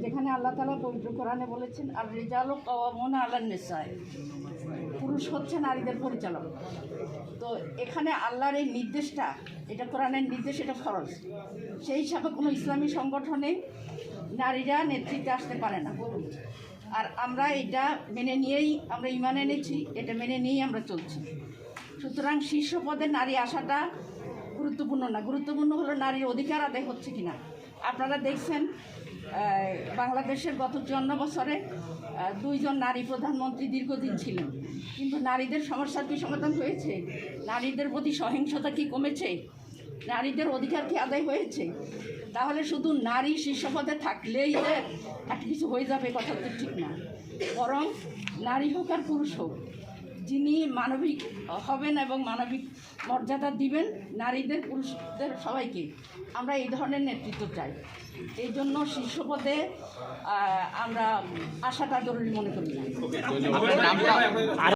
যেখানে আল্লাহ তাআলা পবিত্র কোরআনে বলেছেন আর রিজালু কাওয়ামুনা আলান নিসায়, পুরুষ হচ্ছে নারীদের পরিচালক। তো এখানে আল্লাহর এই নির্দেশটা, এটা কোরআনের নির্দেশ, এটা ফরজ। সেই হিসাবে কোনো ইসলামী সংগঠনে নারীরা নেতৃত্বে আসতে পারে না। আর আমরা এটা মেনে নিয়েই আমরা ঈমান এনেছি, এটা মেনে নিয়েই আমরা চলছি। সুতরাং শীর্ষ পদে নারী আসাটা গুরুত্বপূর্ণ না, গুরুত্বপূর্ণ হলো নারীর অধিকার আদায় হচ্ছে কিনা। আপনারা দেখছেন বাংলাদেশের গত 54 বছরে 2 জন নারী প্রধানমন্ত্রী দীর্ঘদিন ছিলেন, কিন্তু নারীদের সমস্যার কি সমাধান হয়েছে? নারীদের প্রতি সহিংসতা কি কমেছে? নারীদের অধিকার কি আদায় হয়েছে? তাহলে শুধু নারী শীর্ষ পদে থাকলেই যে একটা কিছু হয়ে যাবে, কথা তো ঠিক না। বরং নারী হোক আর পুরুষ হোক, যিনি মানবিক হবেন এবং মানবিক মর্যাদা দিবেন নারীদের পুরুষদের সবাইকে, আমরা এই ধরনের নেতৃত্ব চাই। এই জন্য শীর্ষ পদে আমরা আসাটা জরুরি মনে করি না।